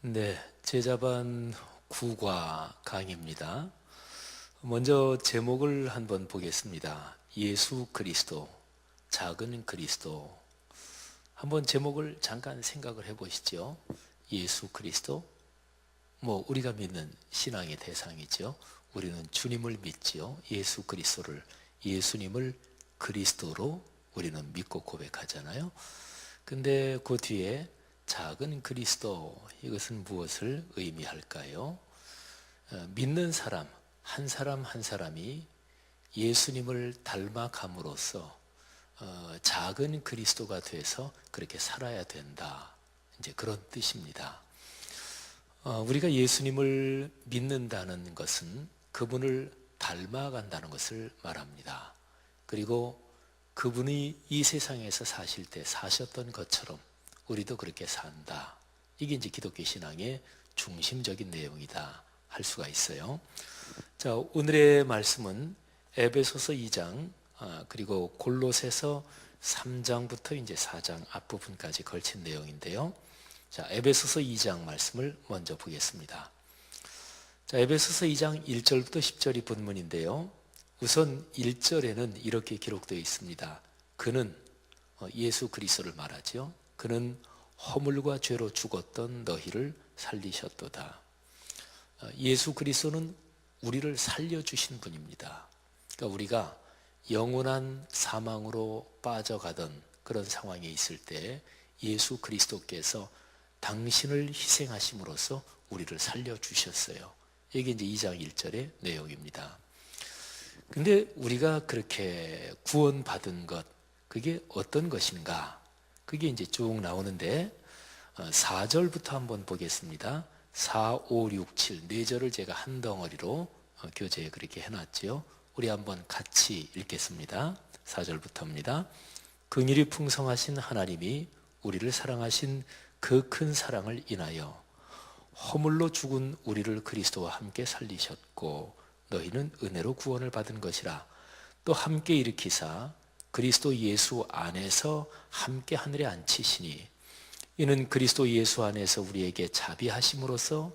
네, 제자반 구과 강의입니다. 먼저 제목을 한번 보겠습니다. 예수 그리스도, 작은 그리스도. 한번 제목을 잠깐 생각을 해보시죠. 예수 그리스도, 우리가 믿는 신앙의 대상이죠. 우리는 주님을 믿지요. 예수 그리스도를, 예수님을 그리스도로 우리는 믿고 고백하잖아요. 근데 그 뒤에 작은 그리스도, 이것은 무엇을 의미할까요? 믿는 사람 한 사람 한 사람이 예수님을 닮아감으로써 작은 그리스도가 돼서 그렇게 살아야 된다, 이제 그런 뜻입니다. 우리가 예수님을 믿는다는 것은 그분을 닮아간다는 것을 말합니다. 그리고 그분이 이 세상에서 사실 때 사셨던 것처럼 우리도 그렇게 산다. 이게 이제 기독교 신앙의 중심적인 내용이다 할 수가 있어요. 자, 오늘의 말씀은 에베소서 2장 그리고 골로새서 3장부터 이제 4장 앞부분까지 걸친 내용인데요. 자, 에베소서 2장 말씀을 먼저 보겠습니다. 자, 에베소서 2장 1절부터 10절이 본문인데요. 우선 1절에는 이렇게 기록되어 있습니다. 그는 예수 그리스도를 말하죠. 그는 허물과 죄로 죽었던 너희를 살리셨도다. 예수 그리스도는 우리를 살려주신 분입니다. 그러니까 우리가 영원한 사망으로 빠져가던 그런 상황에 있을 때 예수 그리스도께서 당신을 희생하심으로써 우리를 살려주셨어요. 이게 이제 2장 1절의 내용입니다. 근데 우리가 그렇게 구원받은 것, 그게 어떤 것인가? 그게 이제 쭉 나오는데 4절부터 한번 보겠습니다. 4, 5, 6, 7, 4절을 제가 한 덩어리로 교재에 그렇게 해놨죠. 우리 한번 같이 읽겠습니다. 4절부터입니다. 긍휼이 풍성하신 하나님이 우리를 사랑하신 그 큰 사랑을 인하여 허물로 죽은 우리를 그리스도와 함께 살리셨고 너희는 은혜로 구원을 받은 것이라. 또 함께 일으키사 그리스도 예수 안에서 함께 하늘에 앉히시니 이는 그리스도 예수 안에서 우리에게 자비하심으로써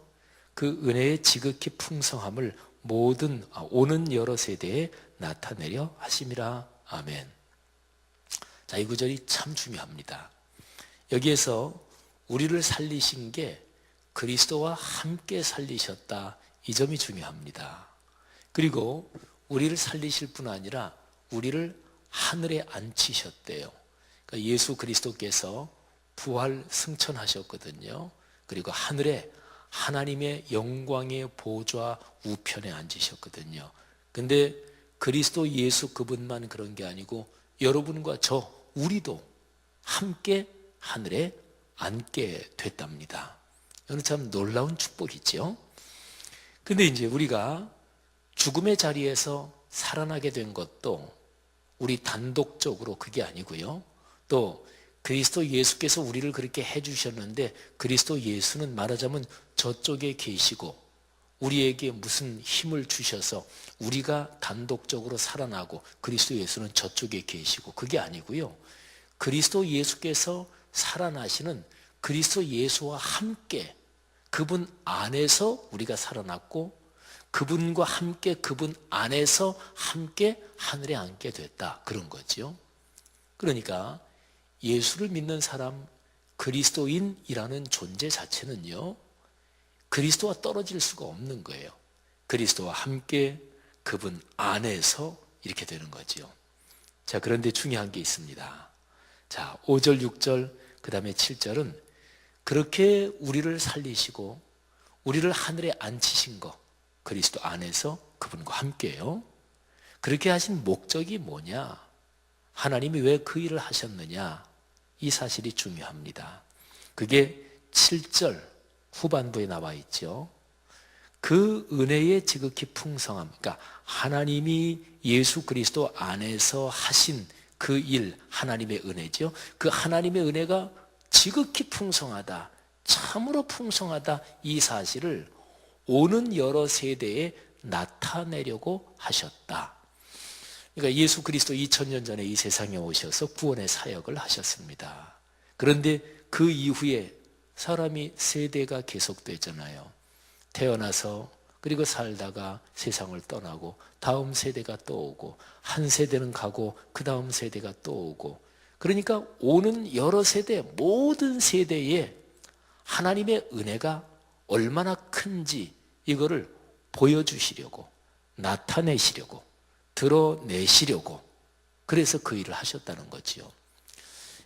그 은혜의 지극히 풍성함을 모든 오는 여러 세대에 나타내려 하심이라. 아멘. 자, 이 구절이 참 중요합니다. 여기에서 우리를 살리신 게 그리스도와 함께 살리셨다, 이 점이 중요합니다. 그리고 우리를 살리실 뿐 아니라 우리를 하늘에 앉히셨대요. 그러니까 예수 그리스도께서 부활 승천하셨거든요. 그리고 하늘에 하나님의 영광의 보좌 우편에 앉으셨거든요. 근데 그리스도 예수 그분만 그런 게 아니고 여러분과 우리도 함께 하늘에 앉게 됐답니다. 이건 참 놀라운 축복이죠. 근데 이제 우리가 죽음의 자리에서 살아나게 된 것도 우리 단독적으로 그게 아니고요. 또 그리스도 예수께서 우리를 그렇게 해주셨는데 그리스도 예수는 말하자면 저쪽에 계시고 우리에게 무슨 힘을 주셔서 우리가 단독적으로 살아나고 그리스도 예수는 저쪽에 계시고 그게 아니고요. 그리스도 예수께서 살아나시는 그리스도 예수와 함께 그분 안에서 우리가 살아났고 그분과 함께 그분 안에서 함께 하늘에 앉게 됐다, 그런 거죠. 그러니까 예수를 믿는 사람, 그리스도인이라는 존재 자체는요, 그리스도와 떨어질 수가 없는 거예요. 그리스도와 함께 그분 안에서 이렇게 되는 거죠. 자, 그런데 중요한 게 있습니다. 자, 5절, 6절, 그 다음에 7절은 그렇게 우리를 살리시고 우리를 하늘에 앉히신 거, 그리스도 안에서 그분과 함께요. 그렇게 하신 목적이 뭐냐? 하나님이 왜 그 일을 하셨느냐? 이 사실이 중요합니다. 그게 7절 후반부에 나와 있죠. 그 은혜의 지극히 풍성함, 그러니까 하나님이 예수 그리스도 안에서 하신 그 일, 하나님의 은혜죠. 그 하나님의 은혜가 지극히 풍성하다, 참으로 풍성하다, 이 사실을 오는 여러 세대에 나타내려고 하셨다. 그러니까 예수 그리스도 2000년 전에 이 세상에 오셔서 구원의 사역을 하셨습니다. 그런데 그 이후에 사람이 세대가 계속되잖아요. 태어나서 그리고 살다가 세상을 떠나고 다음 세대가 또 오고 한 세대는 가고 그 다음 세대가 또 오고 그러니까 오는 여러 세대 모든 세대에 하나님의 은혜가 얼마나 큰지 이거를 보여주시려고 나타내시려고 드러내시려고 그래서 그 일을 하셨다는 거지요.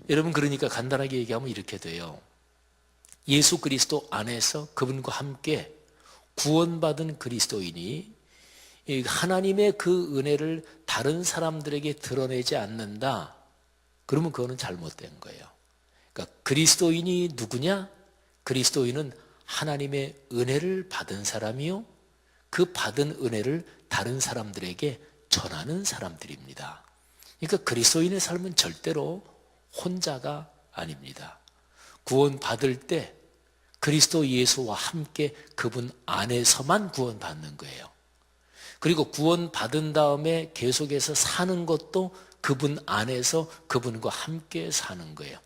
여러분 그러니까 간단하게 얘기하면 이렇게 돼요. 예수 그리스도 안에서 그분과 함께 구원받은 그리스도인이 하나님의 그 은혜를 다른 사람들에게 드러내지 않는다. 그러면 그거는 잘못된 거예요. 그러니까 그리스도인이 누구냐? 그리스도인은 하나님의 은혜를 받은 사람이요. 그 받은 은혜를 다른 사람들에게 전하는 사람들입니다. 그러니까 그리스도인의 삶은 절대로 혼자가 아닙니다. 구원받을 때 그리스도 예수와 함께 그분 안에서만 구원받는 거예요. 그리고 구원받은 다음에 계속해서 사는 것도 그분 안에서 그분과 함께 사는 거예요.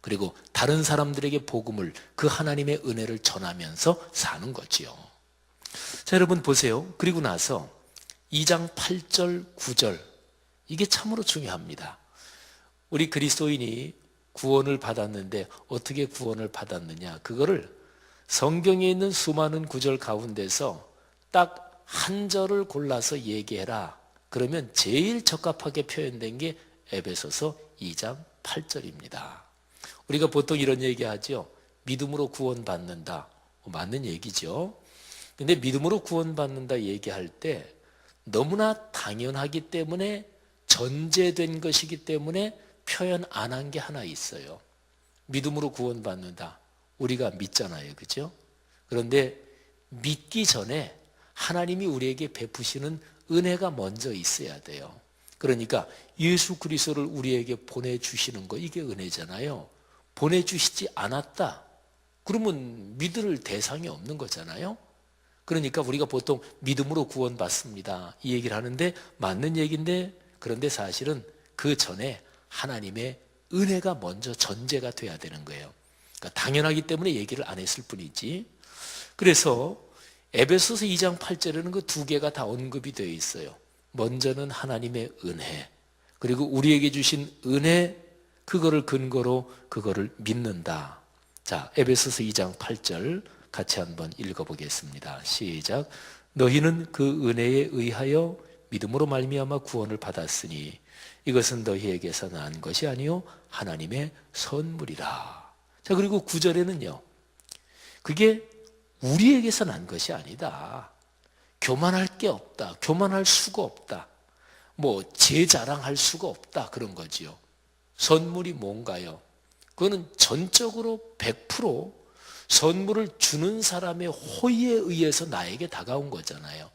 그리고 다른 사람들에게 복음을 그 하나님의 은혜를 전하면서 사는 거지요. 자, 여러분 보세요. 그리고 나서 2장 8절 9절 이게 참으로 중요합니다. 우리 그리스도인이 구원을 받았는데 어떻게 구원을 받았느냐 그거를 성경에 있는 수많은 구절 가운데서 딱 한 절을 골라서 얘기해라. 그러면 제일 적합하게 표현된 게 에베소서 2장 8절입니다. 우리가 보통 이런 얘기하죠. 믿음으로 구원받는다. 맞는 얘기죠. 근데 믿음으로 구원받는다 얘기할 때 너무나 당연하기 때문에 전제된 것이기 때문에 표현 안 한 게 하나 있어요. 믿음으로 구원받는다. 우리가 믿잖아요. 그죠? 그런데 믿기 전에 하나님이 우리에게 베푸시는 은혜가 먼저 있어야 돼요. 그러니까 예수 그리스도를 우리에게 보내주시는 거 이게 은혜잖아요. 보내주시지 않았다. 그러면 믿을 대상이 없는 거잖아요. 그러니까 우리가 보통 믿음으로 구원받습니다. 이 얘기를 하는데 맞는 얘기인데 그런데 사실은 그 전에 하나님의 은혜가 먼저 전제가 돼야 되는 거예요. 그러니까 당연하기 때문에 얘기를 안 했을 뿐이지. 그래서 에베소서 2장 8절에는 그 두 개가 다 언급이 되어 있어요. 먼저는 하나님의 은혜, 그리고 우리에게 주신 은혜, 그거를 근거로 그거를 믿는다. 자, 에베소서 2장 8절 같이 한번 읽어보겠습니다. 시작. 너희는 그 은혜에 의하여 믿음으로 말미암아 구원을 받았으니 이것은 너희에게서 난 것이 아니요 하나님의 선물이라. 자, 그리고 9절에는요. 그게 우리에게서 난 것이 아니다. 교만할 게 없다. 교만할 수가 없다. 뭐 제 자랑할 수가 없다. 그런 거지요. 선물이 뭔가요? 그거는 전적으로 100% 선물을 주는 사람의 호의에 의해서 나에게 다가온 거잖아요.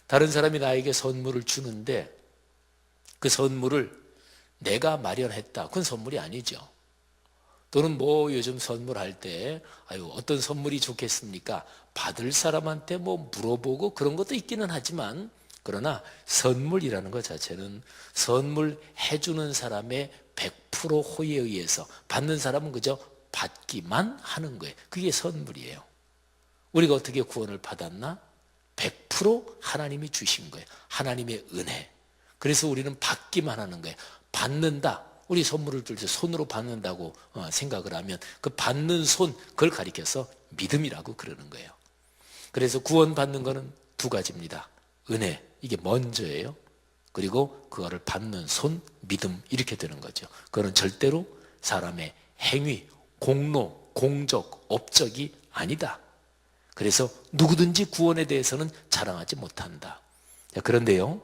다른 사람이 나에게 선물을 주는데 그 선물을 내가 마련했다. 그건 선물이 아니죠. 또는 뭐 요즘 선물할 때 어떤 선물이 좋겠습니까? 받을 사람한테 뭐 물어보고 그런 것도 있기는 하지만 그러나 선물이라는 것 자체는 선물 해주는 사람의 100% 호의에 의해서 받는 사람은 그저 받기만 하는 거예요. 그게 선물이에요. 우리가 어떻게 구원을 받았나? 100% 하나님이 주신 거예요. 하나님의 은혜. 그래서 우리는 받기만 하는 거예요. 받는다. 우리 선물을 줄 때 손으로 받는다고 생각을 하면 그 받는 손, 그걸 가리켜서 믿음이라고 그러는 거예요. 그래서 구원받는 거는 두 가지입니다. 은혜, 이게 먼저예요. 그리고 그거를 받는 손, 믿음, 이렇게 되는 거죠. 그거는 절대로 사람의 행위, 공로, 공적, 업적이 아니다. 그래서 누구든지 구원에 대해서는 자랑하지 못한다. 자, 그런데요,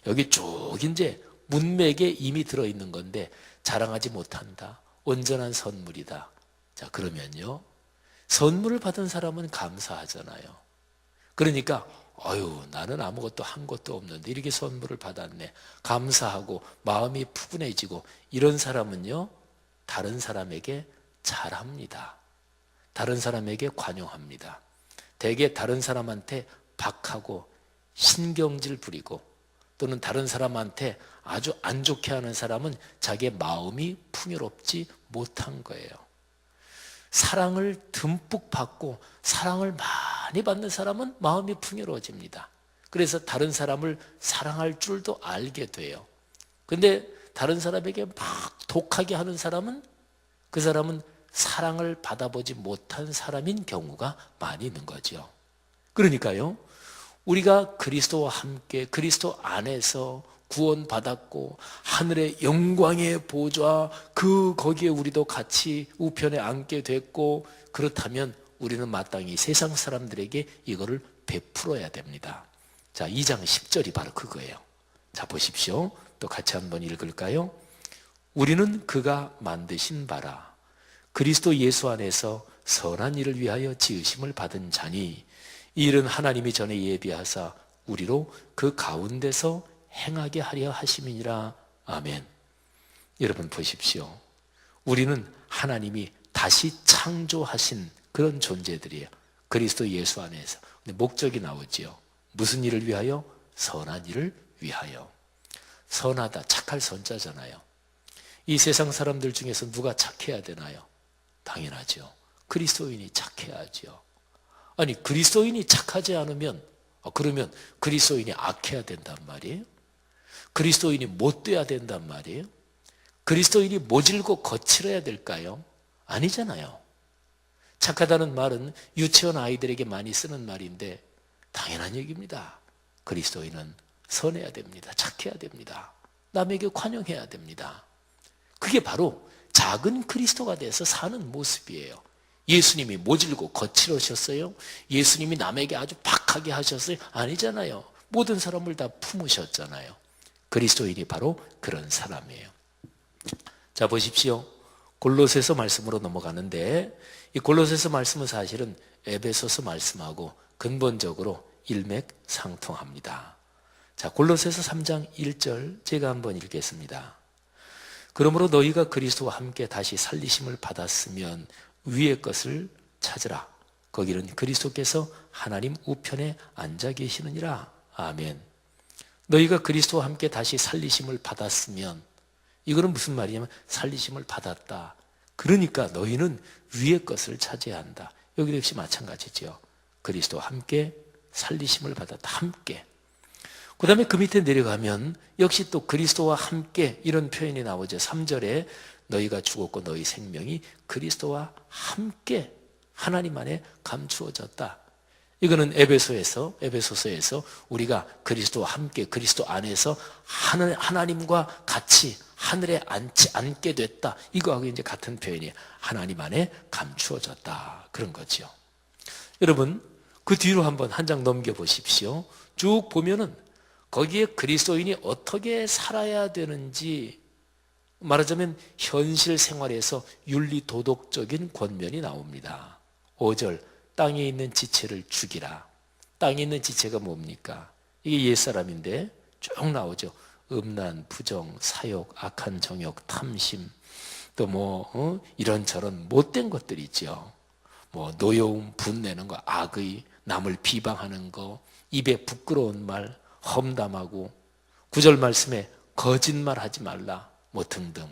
여기 쭉 이제 문맥에 이미 들어있는 건데 자랑하지 못한다. 온전한 선물이다. 자, 그러면요, 선물을 받은 사람은 감사하잖아요. 그러니까 나는 아무것도 한 것도 없는데 이렇게 선물을 받았네. 감사하고 마음이 푸근해지고 이런 사람은요, 다른 사람에게 잘합니다. 다른 사람에게 관용합니다. 대개 다른 사람한테 박하고 신경질 부리고 또는 다른 사람한테 아주 안 좋게 하는 사람은 자기의 마음이 풍요롭지 못한 거예요. 사랑을 듬뿍 받고 사랑을 많이 받는 사람은 마음이 풍요로워집니다. 그래서 다른 사람을 사랑할 줄도 알게 돼요. 근데 다른 사람에게 막 독하게 하는 사람은 그 사람은 사랑을 받아보지 못한 사람인 경우가 많이 있는 거죠. 그러니까요, 우리가 그리스도와 함께 그리스도 안에서 구원받았고 하늘의 영광의 보좌 거기에 우리도 같이 우편에 앉게 됐고, 그렇다면 우리는 마땅히 세상 사람들에게 이거를 베풀어야 됩니다. 자, 2장 10절이 바로 그거예요. 자, 보십시오. 또 같이 한번 읽을까요? 우리는 그가 만드신 바라 그리스도 예수 안에서 선한 일을 위하여 지으심을 받은 자니 이 일은 하나님이 전에 예비하사 우리로 그 가운데서 행하게 하려 하심이니라. 아멘. 여러분 보십시오. 우리는 하나님이 다시 창조하신 그런 존재들이에요. 그리스도 예수 안에서. 근데 목적이 나오지요. 무슨 일을 위하여? 선한 일을 위하여. 선하다, 착할 선자잖아요. 이 세상 사람들 중에서 누가 착해야 되나요? 당연하죠. 그리스도인이 착해야죠. 아니, 그리스도인이 착하지 않으면 그러면 그리스도인이 악해야 된단 말이에요? 그리스도인이 못돼야 된단 말이에요? 그리스도인이 모질고 거칠어야 될까요? 아니잖아요. 착하다는 말은 유치원 아이들에게 많이 쓰는 말인데 당연한 얘기입니다. 그리스도인은 선해야 됩니다. 착해야 됩니다. 남에게 관용해야 됩니다. 그게 바로 작은 그리스도가 돼서 사는 모습이에요. 예수님이 모질고 거칠으셨어요? 예수님이 남에게 아주 박하게 하셨어요? 아니잖아요. 모든 사람을 다 품으셨잖아요. 그리스도인이 바로 그런 사람이에요. 자, 보십시오. 골로새서 말씀으로 넘어가는데 이 골로새서 말씀은 사실은 에베소서 말씀하고 근본적으로 일맥상통합니다. 자, 골로새서 3장 1절 제가 한번 읽겠습니다. 그러므로 너희가 그리스도와 함께 다시 살리심을 받았으면 위의 것을 찾으라. 거기는 그리스도께서 하나님 우편에 앉아 계시느니라. 아멘. 너희가 그리스도와 함께 다시 살리심을 받았으면, 이거는 무슨 말이냐면 살리심을 받았다. 그러니까 너희는 위의 것을 찾아야 한다. 여기도 역시 마찬가지죠. 그리스도와 함께 살리심을 받았다. 함께. 그 다음에 그 밑에 내려가면 역시 또 그리스도와 함께 이런 표현이 나오죠. 3절에 너희가 죽었고 너희 생명이 그리스도와 함께 하나님 안에 감추어졌다. 이거는 에베소서에서 우리가 그리스도와 함께 그리스도 안에서 하나님과 같이 하늘에 앉게 됐다. 이거하고 이제 같은 표현이에요. 하나님 안에 감추어졌다. 그런 거죠. 여러분, 그 뒤로 한번 한 장 넘겨 보십시오. 쭉 보면은 거기에 그리스도인이 어떻게 살아야 되는지, 말하자면 현실 생활에서 윤리 도덕적인 권면이 나옵니다. 5절, 땅에 있는 지체를 죽이라. 땅에 있는 지체가 뭡니까? 이게 옛사람인데 쭉 나오죠. 음란, 부정, 사욕, 악한 정욕, 탐심, 또 이런저런 못된 것들이 있죠. 노여움, 분내는 거, 악의, 남을 비방하는 거, 입에 부끄러운 말, 험담하고, 9절 말씀에 거짓말하지 말라, 등등.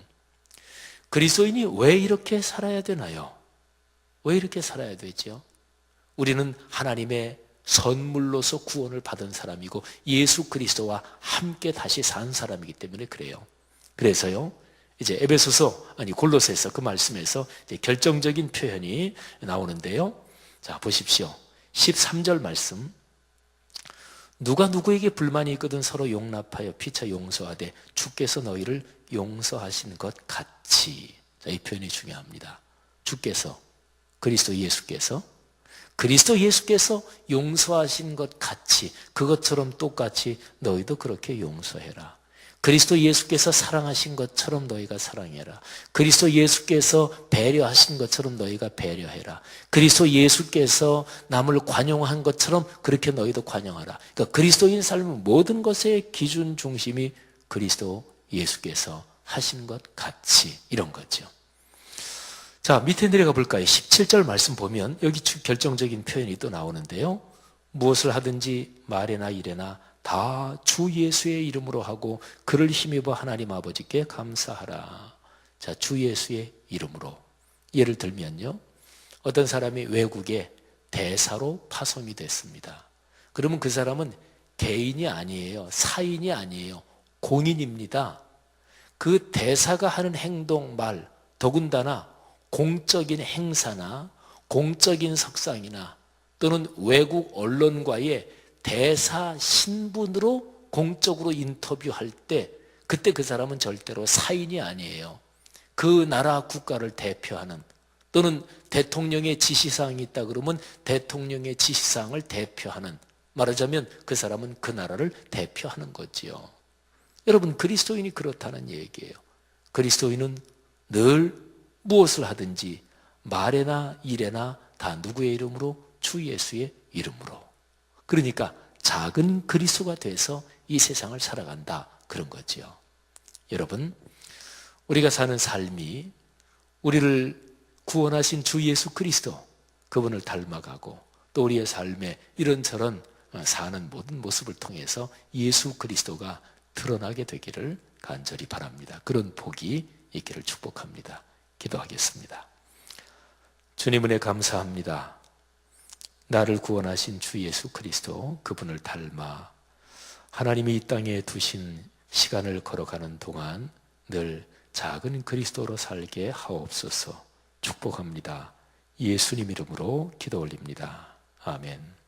그리스도인이 왜 이렇게 살아야 되나요? 왜 이렇게 살아야 되죠? 우리는 하나님의 선물로서 구원을 받은 사람이고 예수 그리스도와 함께 다시 산 사람이기 때문에 그래요. 그래서요, 이제 골로새서 그 말씀에서 이제 결정적인 표현이 나오는데요. 자, 보십시오. 13절 말씀. 누가 누구에게 불만이 있거든 서로 용납하여 피차 용서하되 주께서 너희를 용서하신 것 같이. 자, 이 표현이 중요합니다. 주께서, 그리스도 예수께서 용서하신 것 같이, 그것처럼 똑같이 너희도 그렇게 용서해라. 그리스도 예수께서 사랑하신 것처럼 너희가 사랑해라. 그리스도 예수께서 배려하신 것처럼 너희가 배려해라. 그리스도 예수께서 남을 관용한 것처럼 그렇게 너희도 관용하라. 그러니까 그리스도인 삶은 모든 것의 기준 중심이 그리스도 예수께서 하신 것 같이, 이런 거죠. 자, 밑에 내려가 볼까요? 17절 말씀 보면 여기 결정적인 표현이 또 나오는데요. 무엇을 하든지 말에나 일에나 다 주 예수의 이름으로 하고 그를 힘입어 하나님 아버지께 감사하라. 자, 주 예수의 이름으로. 예를 들면요, 어떤 사람이 외국에 대사로 파송이 됐습니다. 그러면 그 사람은 개인이 아니에요. 사인이 아니에요. 공인입니다. 그 대사가 하는 행동, 말, 더군다나 공적인 행사나 공적인 석상이나 또는 외국 언론과의 대사 신분으로 공적으로 인터뷰할 때 그때 그 사람은 절대로 사인이 아니에요. 그 나라 국가를 대표하는 또는 대통령의 지시사항이 있다 그러면 대통령의 지시사항을 대표하는, 말하자면 그 사람은 그 나라를 대표하는 거지요. 여러분, 그리스도인이 그렇다는 얘기예요. 그리스도인은 늘 무엇을 하든지 말에나 일에나 다 누구의 이름으로? 주 예수의 이름으로. 그러니까 작은 그리스도가 돼서 이 세상을 살아간다, 그런 거지요. 여러분, 우리가 사는 삶이 우리를 구원하신 주 예수 그리스도, 그분을 닮아가고 또 우리의 삶에 이런저런 사는 모든 모습을 통해서 예수 그리스도가 드러나게 되기를 간절히 바랍니다. 그런 복이 있기를 축복합니다. 기도하겠습니다. 주님 은혜 감사합니다. 나를 구원하신 주 예수 그리스도, 그분을 닮아 하나님이 이 땅에 두신 시간을 걸어가는 동안 늘 작은 그리스도로 살게 하옵소서. 축복합니다. 예수님 이름으로 기도 올립니다. 아멘.